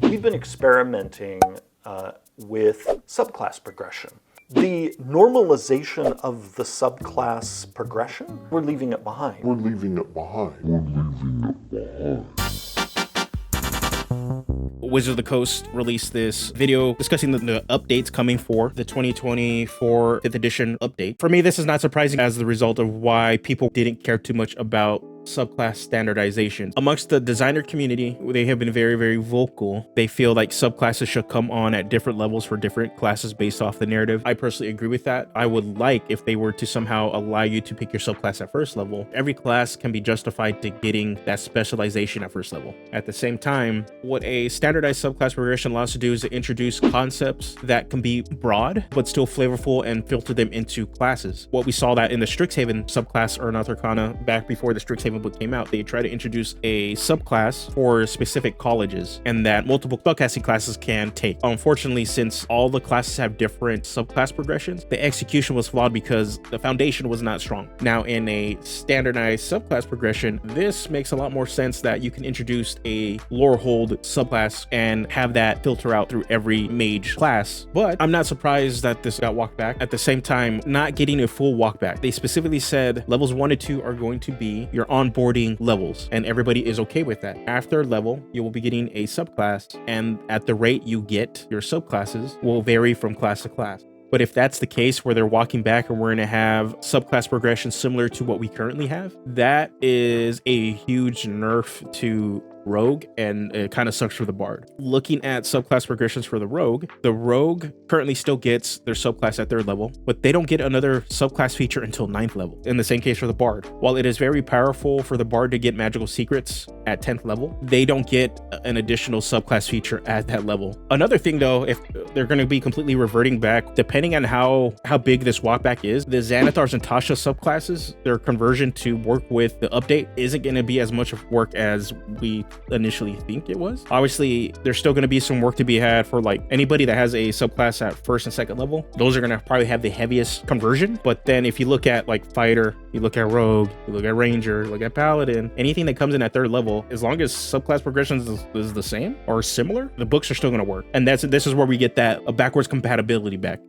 we've been experimenting with subclass progression. The normalization of the subclass progression, we're leaving it behind. Wizards of the Coast released this video discussing the updates coming for the 2024 5th edition update. For me, this is not surprising as the result of why people didn't care too much about subclass standardization. Amongst the designer community, they have been very, very vocal. They feel like subclasses should come on at different levels for different classes based off the narrative. I personally agree with that. I would like if they were to somehow allow you to pick your subclass at first level. Every class can be justified to getting that specialization at first level. At the same time, what a standardized subclass progression allows to do is to introduce concepts that can be broad, but still flavorful and filter them into classes. What we saw that in the Strixhaven subclass or Xanathar Arcana back before the Strixhaven book came out, they tried to introduce a subclass for specific colleges and that multiple spellcasting classes can take. Unfortunately, since all the classes have different subclass progressions, the execution was flawed because the foundation was not strong. Now, in a standardized subclass progression, this makes a lot more sense that you can introduce a lore hold subclass and have that filter out through every mage class. But I'm not surprised that this got walked back. At the same time, not getting a full walk back. They specifically said levels 1 to 2 are going to be your onboarding levels, and everybody is okay with that. After level, you will be getting a subclass, and at the rate you get your subclasses will vary from class to class. But if that's the case where they're walking back and we're going to have subclass progression similar to what we currently have, that is a huge nerf to Rogue, and it kind of sucks for the Bard. Looking at subclass progressions for the Rogue currently still gets their subclass at 3rd level, but they don't get another subclass feature until 9th level. In the same case for the Bard. While it is very powerful for the Bard to get magical secrets at 10th level, they don't get an additional subclass feature at that level. Another thing though, if they're going to be completely reverting back, depending on how big this walkback is, the Xanathars and Tasha subclasses, their conversion to work with the update isn't going to be as much of work as we initially think it was. Obviously, there's still going to be some work to be had for like anybody that has a subclass at 1st and 2nd level. Those are going to probably have the heaviest conversion. But then if you look at like fighter, you look at rogue, you look at ranger, you look at paladin, anything that comes in at 3rd level, as long as subclass progressions is the same or similar, the books are still going to work. And this is where we get that backwards compatibility back.